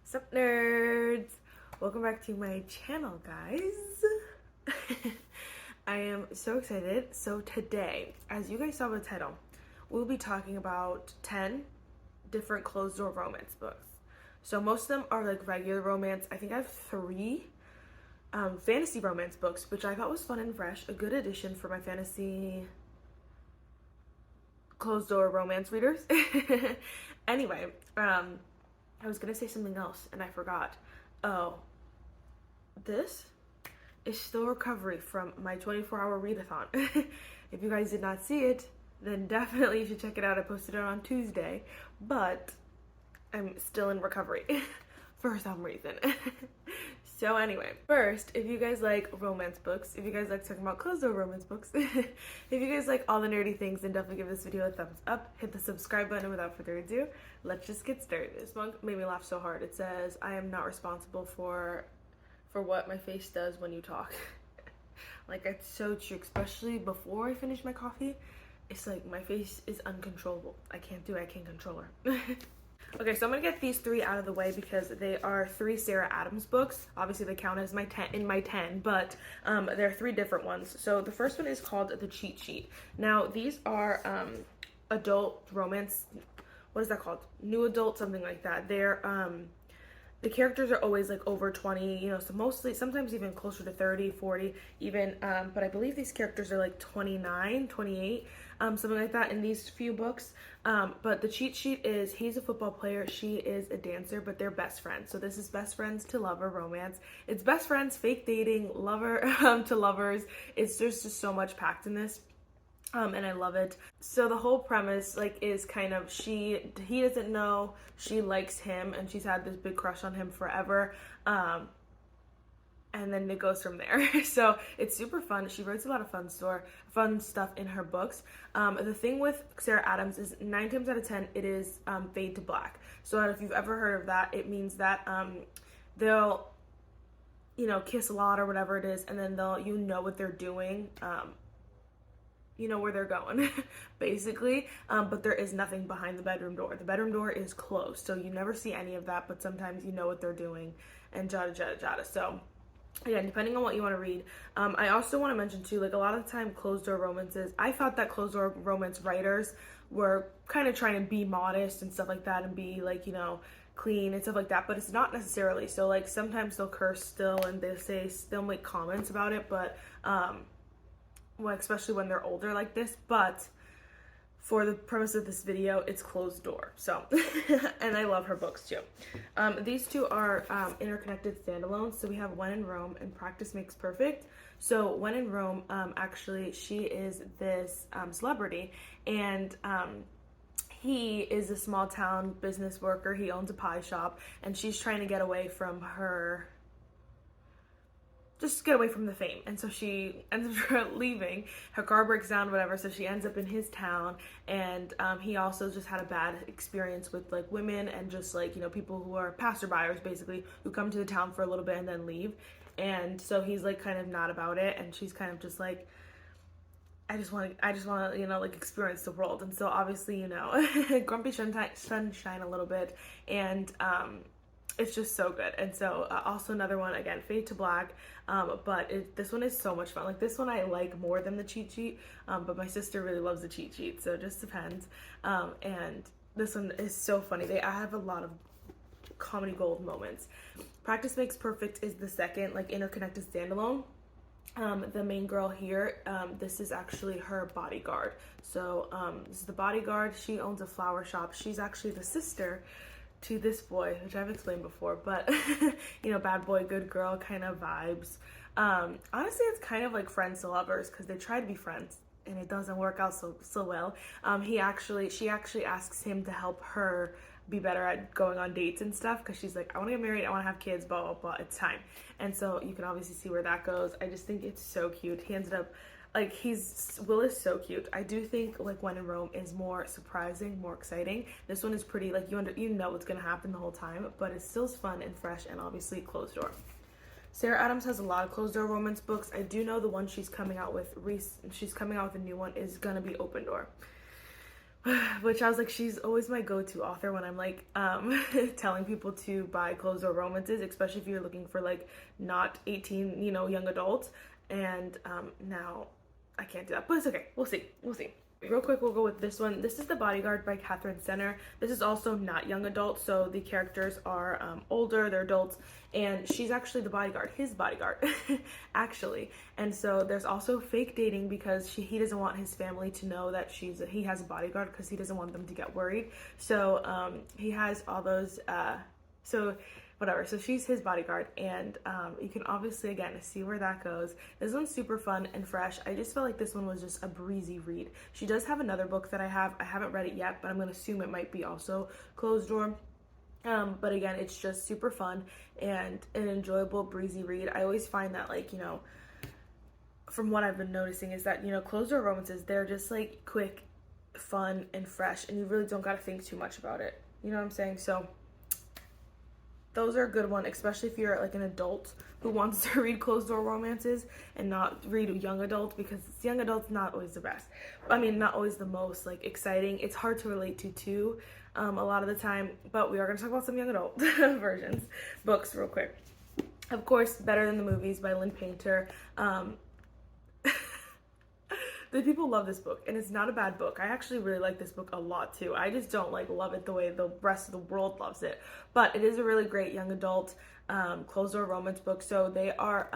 Sup nerds! Welcome back to my channel, guys. I am so excited. So today, as you guys saw the title, we'll be talking about 10 different closed door romance books. So most of them are like regular romance. I think I have 3 fantasy romance books, which I thought was fun and fresh, a good addition for my fantasy closed door romance readers. Anyway, I was gonna say something else and I forgot. Oh, this is still recovery from my 24-hour readathon. If you guys did not see it, then definitely you should check it out. I posted it on Tuesday, but I'm still in recovery for some reason. So anyway, first, if you guys like romance books, if you guys like talking about closed door romance books, if you guys like all the nerdy things, then definitely give this video a thumbs up, hit the subscribe button, and without further ado, let's just get started. This one made me laugh so hard. It says, I am not responsible for what my face does when you talk. Like, it's so true, especially before I finish my coffee. It's like my face is uncontrollable. I can't control her. Okay, so I'm gonna get these 3 out of the way because they are 3 Sarah Adams books. Obviously, they count as my 10, but there are 3 different ones. So the first one is called The Cheat Sheet. Now, these are adult romance. What is that called? New adult, something like that. They're the characters are always like over 20, you know, so mostly, sometimes even closer to 30, 40 even, but I believe these characters are like 29, 28, something like that in these few books. But the cheat sheet is, he's a football player, she is a dancer, but they're best friends. So this is best friends to lover romance. It's best friends, fake dating, lover to lovers. It's just so much packed in this. And I love it. So the whole premise like is kind of he doesn't know she likes him and she's had this big crush on him forever. And then it goes from there. So it's super fun. She writes a lot of fun stuff in her books. The thing with Sarah Adams is 9 times out of 10 it is fade to black. So if you've ever heard of that, it means that they'll, you know, kiss a lot or whatever it is, and then you know what they're doing. You know where they're going, basically, but there is nothing behind the bedroom door. The bedroom door is closed, so you never see any of that, but sometimes you know what they're doing, and jada, jada, jada. So, again, depending on what you want to read. I also want to mention, too, like, a lot of the time, closed door romances, I thought that closed door romance writers were kind of trying to be modest and stuff like that, and be, like, you know, clean and stuff like that, but it's not necessarily. So, like, sometimes they'll curse still, and they'll make comments about it, but, well, especially when they're older like this, but for the premise of this video, it's closed door. So, and I love her books too. These 2 are interconnected standalones. So we have When in Rome and Practice Makes Perfect. So When in Rome, actually, she is this celebrity, and he is a small town business worker. He owns a pie shop, and she's trying to get away from her. Just get away from the fame. And so she ends up leaving. Her car breaks down, whatever, so she ends up in his town. And he also just had a bad experience with, like, women and just, like, you know, people who are passerbyers, basically, who come to the town for a little bit and then leave. And so he's, like, kind of not about it. And she's kind of just like, I just want to, you know, like, experience the world. And so obviously, you know, grumpy sunshine a little bit. And, it's just so good. And so also another one, again, fade to black, but this one is so much fun. Like, this one I like more than the cheat sheet, but my sister really loves the cheat sheet, so it just depends. And this one is so funny. I have a lot of comedy gold moments. Practice Makes Perfect is the second, like, interconnected standalone. The main girl here, this is actually her bodyguard. So this is the bodyguard. She owns a flower shop. She's actually the sister to this boy, which I've explained before, but you know, bad boy, good girl kind of vibes. Honestly, it's kind of like friends to lovers, because they try to be friends and it doesn't work out so well. She actually asks him to help her be better at going on dates and stuff, because she's like, I want to get married, I want to have kids, blah blah blah, it's time. And so you can obviously see where that goes. I just think it's so cute. He ended up, like, Will is so cute. I do think, like, When in Rome is more surprising, more exciting. This one is pretty, like, you know what's gonna happen the whole time, but it's still fun and fresh, and obviously closed door. Sarah Adams has a lot of closed door romance books. I do know the one she's coming out with, she's coming out with a new one, is gonna be open door. which I was like, she's always my go-to author when I'm like telling people to buy closed-door romances, especially if you're looking for like not 18, you know, young adults. And now I can't do that, but it's okay. We'll see. We'll see. Real quick, we'll go with this one. This is The Bodyguard by Catherine Center. This is also not young adult, so the characters are older, they're adults, and she's actually the bodyguard, his bodyguard, actually. And so there's also fake dating because he doesn't want his family to know that he has a bodyguard because he doesn't want them to get worried. So he has all those, whatever, so she's his bodyguard, and you can obviously, again, see where that goes. This one's super fun and fresh. I just felt like this one was just a breezy read. She does have another book that I haven't read it yet, but I'm going to assume it might be also closed door. But again, it's just super fun and an enjoyable, breezy read. I always find that, like, you know, from what I've been noticing is that, you know, closed door romances, they're just like quick, fun, and fresh, and you really don't got to think too much about it. You know what I'm saying? So those are a good one, especially if you're like an adult who wants to read closed door romances and not read young adult, because young adult's not always the best. I mean, not always the most like exciting. It's hard to relate to too, a lot of the time, but we are going to talk about some young adult books real quick. Of course, Better Than the Movies by Lynn Painter. The people love this book, and it's not a bad book. I actually really like this book a lot too. I just don't like love it the way the rest of the world loves it, but it is a really great young adult closed door romance book. So they are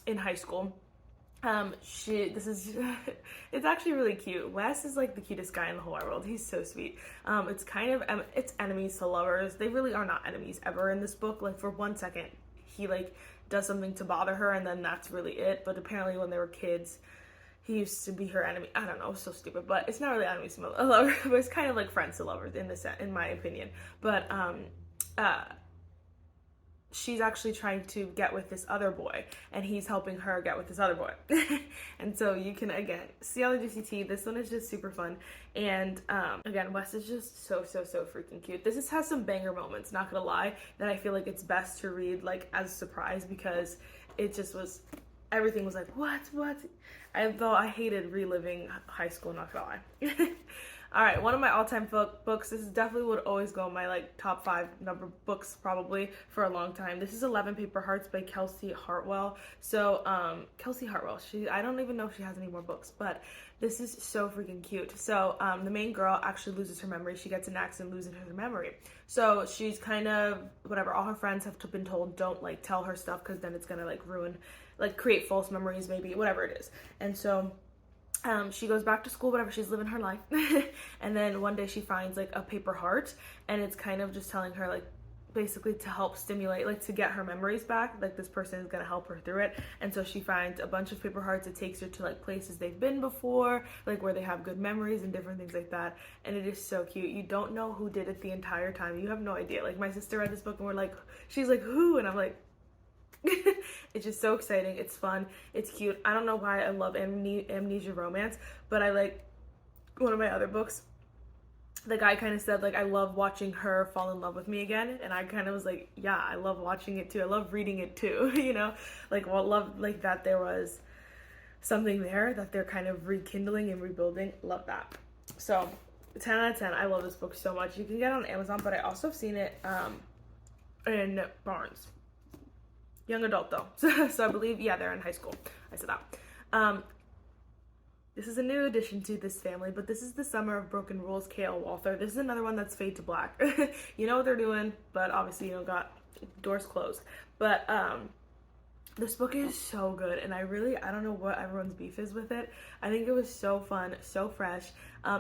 in high school. It's actually really cute. Wes is like the cutest guy in the whole wide world. He's so sweet. It's kind of it's enemies to lovers. They really are not enemies ever in this book. Like for 1 second he like does something to bother her, and then that's really it. But apparently when they were kids, he used to be her enemy. I don't know, it's so stupid, but it's not really enemies to a lover, but it's kind of like friends to lovers in my opinion. But she's actually trying to get with this other boy, and he's helping her get with this other boy. And so you can, again, see all the juicy tea. This one is just super fun. And again, Wes is just so freaking cute. This has some banger moments, not gonna lie, that I feel like it's best to read like as a surprise, because it just was, everything was like, what? Though I hated reliving high school, not gonna lie. All right, one of my all-time books. This is definitely would always go in my like top 5 number books probably for a long time. This is 11 Paper Hearts by Kelsey Hartwell. So Kelsey Hartwell, I don't even know if she has any more books, but this is so freaking cute. So the main girl actually loses her memory. She gets an accident, losing her memory. So she's kind of whatever. All her friends have been told, don't like tell her stuff, because then it's gonna like ruin, like create false memories, maybe, whatever it is. And so she goes back to school, whatever, she's living her life. And then one day she finds like a paper heart, and it's kind of just telling her like basically to help stimulate, like to get her memories back, like this person is going to help her through it. And so she finds a bunch of paper hearts. It takes her to like places they've been before, like where they have good memories and different things like that. And it is so cute. You don't know who did it the entire time. You have no idea. Like my sister read this book and we're like, she's like, who? And I'm like, it's just so exciting. It's fun. It's cute. I don't know why I love amnesia romance, but I like one of my other books. The guy kind of said like, I love watching her fall in love with me again, and I kind of was like, yeah, I love watching it too. I love reading it too. You know, like love like that there was something there that they're kind of rekindling and rebuilding. Love that. So 10 out of 10. I love this book so much. You can get it on Amazon, but I also have seen it in Barnes. Young adult though. So I believe, yeah, they're in high school. I said that. This is a new addition to this family, but this is The Summer of Broken Rules, K.L. Walther. This is another one that's Fade to Black. You know what they're doing, but obviously, you know, got doors closed. But this book is so good, and I don't know what everyone's beef is with it. I think it was so fun, so fresh.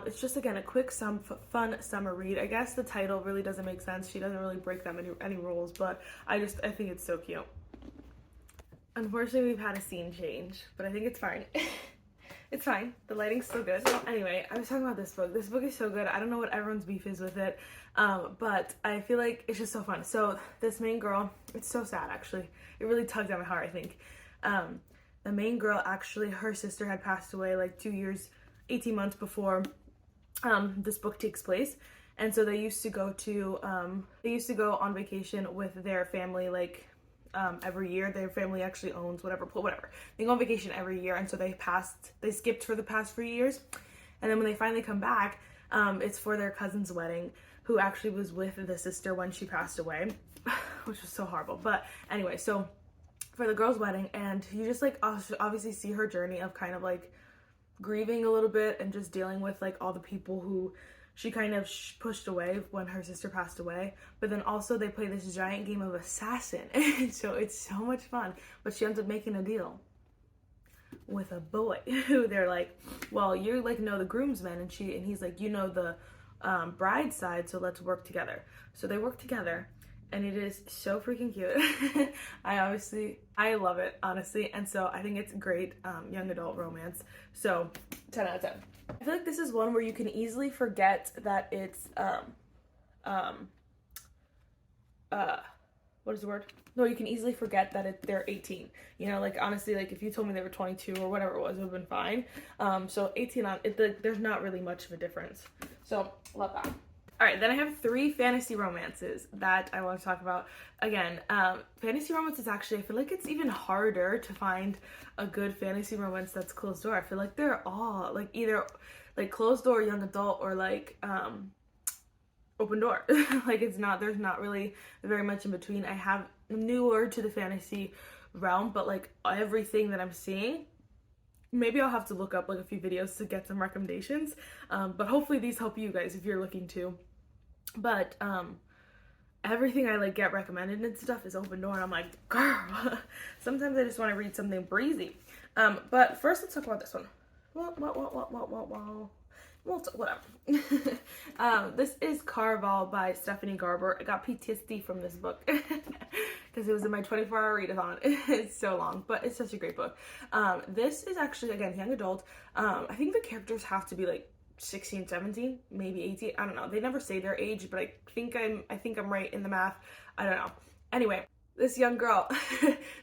It's just, again, a quick, fun summer read. I guess the title really doesn't make sense. She doesn't really break them any rules, but I think it's so cute. Unfortunately, we've had a scene change, but I think it's fine. It's fine. The lighting's still good. Well, anyway, I was talking about this book. This book is so good. I don't know what everyone's beef is with it, but I feel like it's just so fun. So this main girl, it's so sad, actually. It really tugged at my heart, I think. The main girl, actually, her sister had passed away like 2 years, 18 months before this book takes place. And so they used to go on vacation with their family, like, every year. Their family actually owns whatever. They go on vacation every year, and so they skipped for the past 3 years. And then when they finally come back, It's for their cousin's wedding, who actually was with the sister when she passed away, which was so horrible. But anyway, so for the girl's wedding, and you just like obviously see her journey of kind of like grieving a little bit and just dealing with like all the people who she kind of pushed away when her sister passed away. But then also they play this giant game of assassin, and so it's so much fun. But she ends up making a deal with a boy who they're like, well, you like know the groomsmen, and he's like, you know the bride's side, so let's work together. So they work together, and it is so freaking cute. I love it, honestly, and so I think it's great young adult romance. So 10 out of 10. I feel like this is one where you can easily forget that it's what is the word? No, you can easily forget that they're 18. You know, like honestly, like if you told me they were 22 or whatever it was, it would have been fine. So 18 on it, there's not really much of a difference. So love that. All right, then I have 3 fantasy romances that I want to talk about. Again, fantasy romance is actually, I feel like it's even harder to find a good fantasy romance that's closed door. I feel like they're all like either like closed door, young adult, or like open door. Like there's not really very much in between. I have newer to the fantasy realm, but like everything that I'm seeing, maybe I'll have to look up like a few videos to get some recommendations. But hopefully these help you guys if you're looking to. But everything I like get recommended and stuff is open door, and I'm like, girl, sometimes I just want to read something breezy. But first let's talk about this one. Well, whatever. This is Caraval by Stephanie Garber. I got PTSD from this book because it was in my 24-hour readathon. It's so long, but it's such a great book. This is actually, again, young adult. I think the characters have to be like 16, 17, maybe 18. I don't know. They never say their age, but I think I'm right in the math. I don't know. Anyway, this young girl,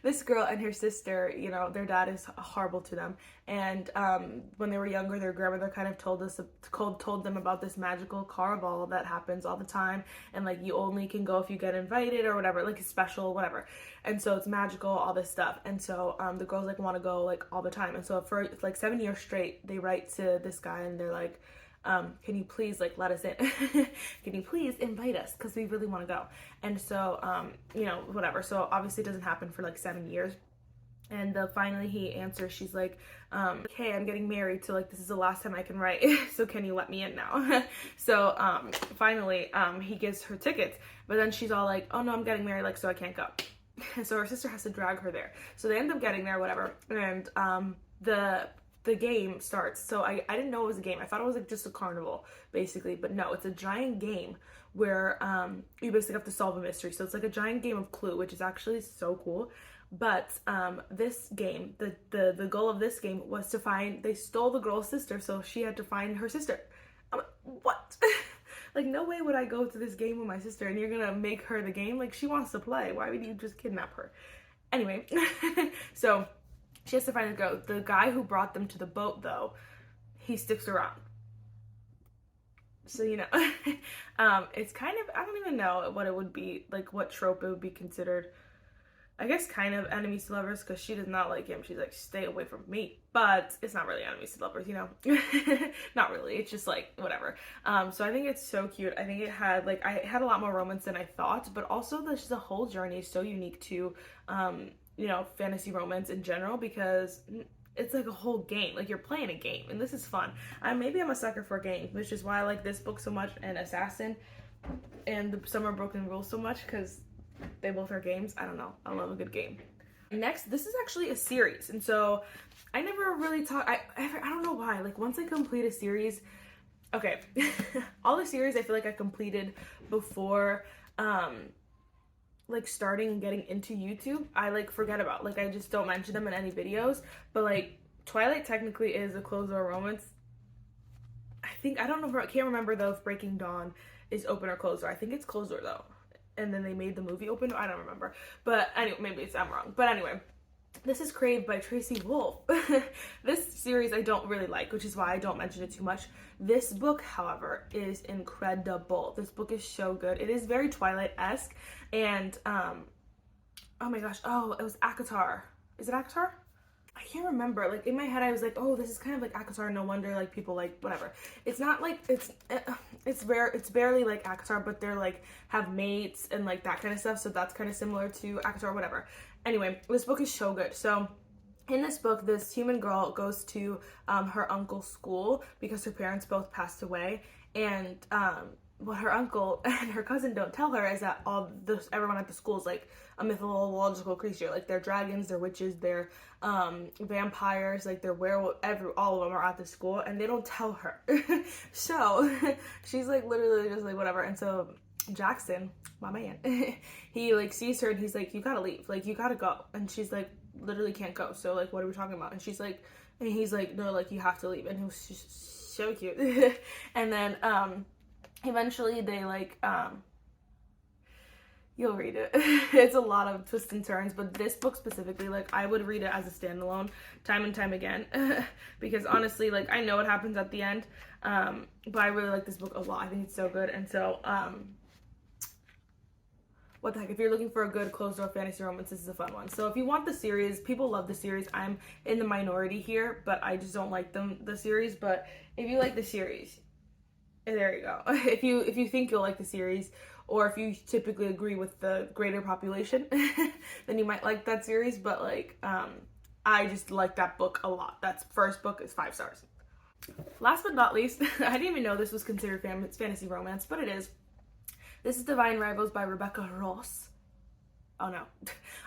this girl and her sister, you know, their dad is horrible to them. And when they were younger, their grandmother kind of told them about this magical carnival that happens all the time. And like, you only can go if you get invited or whatever, like it's special, whatever. And so it's magical, all this stuff. And so the girls like want to go like all the time. And so for like 7 years straight, they write to this guy and they're like, can you please like let us in? Can you please invite us? Because we really want to go. And so, you know, whatever. So obviously it doesn't happen for like 7 years. And finally he answers, she's like, hey, I'm getting married, so like this is the last time I can write, so can you let me in now? So finally he gives her tickets, but then she's all like, oh no, I'm getting married, like, so I can't go. So her sister has to drag her there. So they end up getting there, whatever. And the game starts. So I didn't know it was a game. I thought it was like just a carnival, basically. But no, it's a giant game where you basically have to solve a mystery. So it's like a giant game of Clue, which is actually so cool. But this game, the goal of this game was to find, they stole the girl's sister, so she had to find her sister. I'm like, what? Like, no way would I go to this game with my sister and you're gonna make her the game? Like, she wants to play. Why would you just kidnap her? Anyway, so she has to find the girl. The guy who brought them to the boat, though, he sticks around. So, you know, it's kind of, I don't even know what it would be, like what trope it would be considered. I guess kind of enemies to lovers, because she does not like him. She's like, stay away from me. But it's not really enemies to lovers, you know? Not really. It's just like, whatever. So I think it's so cute. I think it had, like, I had a lot more romance than I thought, but also the whole journey is so unique to, you know, fantasy romance in general, because it's like a whole game. Like, you're playing a game, and this is fun. Maybe I'm a sucker for games, which is why I like this book so much, and Assassin and the Summer Broken Rules so much, because they both are games. I don't know. I love a good game. Next, this is actually a series, and so I never really I don't know why. Like, once I complete a series, okay, all the series I feel like I completed before like starting and getting into YouTube, I like forget about. Like, I just don't mention them in any videos. But like, Twilight technically is a closed door romance. I don't know, I can't remember though if Breaking Dawn is open or closed door. I think it's closed door though. And then they made the movie open. I don't remember. But anyway, maybe I'm wrong. But anyway, this is Crave by Tracy Wolff. This series I don't really like, which is why I don't mention it too much. This book, however, is incredible. This book is so good. It is very Twilight-esque. And, oh my gosh. Oh, it was ACOTAR. Is it ACOTAR? I can't remember. Like in my head, I was like, oh, this is kind of like ACOTAR. No wonder like people like whatever. It's not like it's rare. It's barely like ACOTAR, but they're like have mates and like that kind of stuff. So that's kind of similar to ACOTAR, whatever. Anyway, this book is so good. So in this book, this human girl goes to her uncle's school because her parents both passed away, and what her uncle and her cousin don't tell her is that everyone at the school is like a mythological creature. Like they're dragons, they're witches, they're vampires, like they're werewolves. All of them are at the school, and they don't tell her. So she's like literally just like whatever. And so Jackson, my man, he like sees her and he's like, you gotta leave, like you gotta go. And she's like, literally can't go. So like, what are we talking about? And she's like, and he's like, no, like you have to leave. And he was just so cute. And then eventually they like you'll read it. It's a lot of twists and turns, but this book specifically, like I would read it as a standalone time and time again. Because honestly, like I know what happens at the end, but I really like this book a lot. I think it's so good. And so what the heck, if you're looking for a good closed-door fantasy romance, this is a fun one. So if you want the series, people love the series. I'm in the minority here, but I just don't like the series. But if you like the series, there you go. If you think you'll like the series, or if you typically agree with the greater population, then you might like that series. But like, I just like that book a lot. That first book is 5 stars. Last but not least, I didn't even know this was considered fantasy romance, but it is. This is Divine Rivals by Rebecca Ross. Oh no.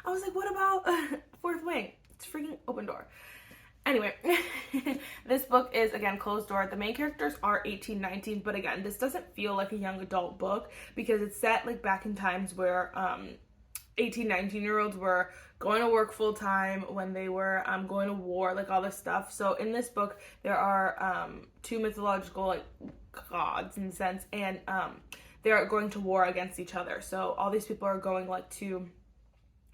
I was like, what about Fourth Wing? It's freaking Open Door. Anyway, this book is, again, closed door. The main characters are 18, 19, but again, this doesn't feel like a young adult book because it's set like back in times where 18, 19-year-olds were going to work full time, when they were going to war, like all this stuff. So in this book, there are 2 mythological like gods in a sense, and they're going to war against each other. So all these people are going like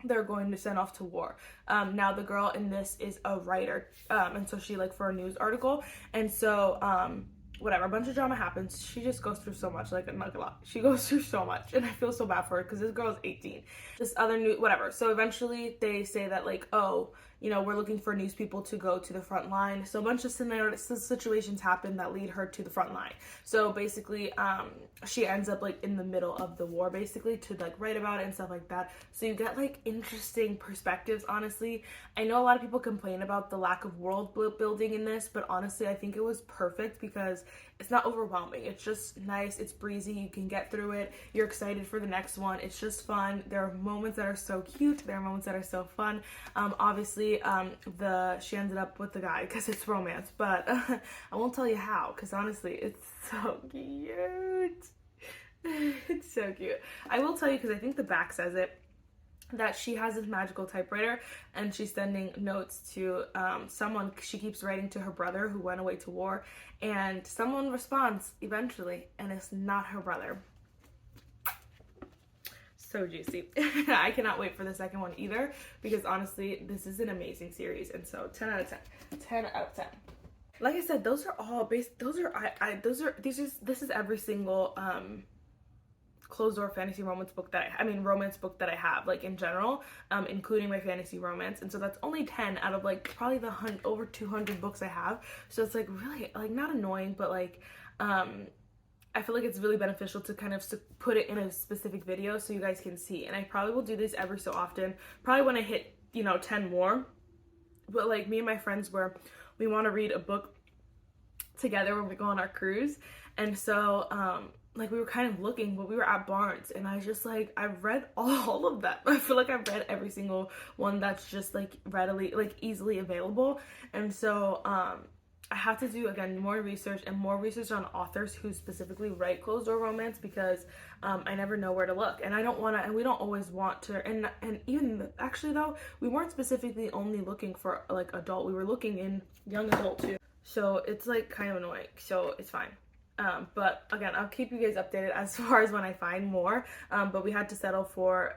they're going to send off to war. Now the girl in this is a writer, and so she like for a news article, and so whatever, a bunch of drama happens. She just goes through so much, like not a lot. She goes through so much, and I feel so bad for her because this girl is 18. This other new whatever. So eventually they say that like, oh, you know, we're looking for news people to go to the front line. So a bunch of situations happen that lead her to the front line. So basically, she ends up like in the middle of the war, basically, to like write about it and stuff like that. So you get like interesting perspectives, honestly. I know a lot of people complain about the lack of world building in this, but honestly, I think it was perfect because it's not overwhelming. It's just nice. It's breezy. You can get through it. You're excited for the next one. It's just fun. There are moments that are so cute. There are moments that are so fun. Obviously, she ended up with the guy because it's romance, but I won't tell you how because honestly, it's so cute. It's so cute. I will tell you because I think the back says it, that she has this magical typewriter and she's sending notes to someone. She keeps writing to her brother who went away to war, and someone responds eventually, and it's not her brother. So juicy. I cannot wait for the second one either because honestly, this is an amazing series, and so 10 out of 10. 10 out of 10. Like I said, those are all based. This is every single closed door fantasy romance book romance book that I have, like in general, including my fantasy romance. And so that's only 10 out of like probably the over 200 books I have. So it's like really like not annoying, but like I feel like it's really beneficial to kind of put it in a specific video so you guys can see. And I probably will do this every so often, probably when I hit 10 more. But like me and my friends, where we want to read a book together when we go on our cruise, and so like we were kind of looking, but we were at Barnes, and I was just like, I've read all of them. I feel like I've read every single one that's just like readily, like easily available. And so I have to do, again, more research on authors who specifically write closed door romance because I never know where to look, and I don't want to, and we don't always want to, and even actually though, we weren't specifically only looking for like adult, we were looking in young adult too. So it's like kind of annoying, so it's fine. But again, I'll keep you guys updated as far as when I find more. But we had to settle for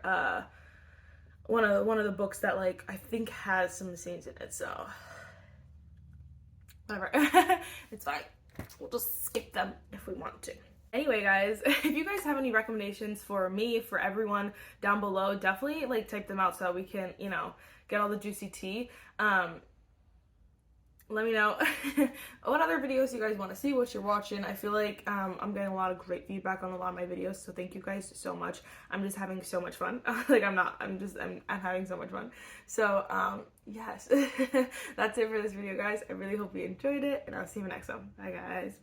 one of the books that like I think has some scenes in it, so whatever. It's fine. We'll just skip them if we want to. Anyway, guys, if you guys have any recommendations for me, for everyone down below, definitely like type them out so that we can, get all the juicy tea. let me know what other videos you guys want to see, what you're watching. I feel like I'm getting a lot of great feedback on a lot of my videos, so thank you guys so much. I'm just having so much fun. Like I'm having so much fun. So yes, that's it for this video, guys. I really hope you enjoyed it, and I'll see you next time. Bye, guys.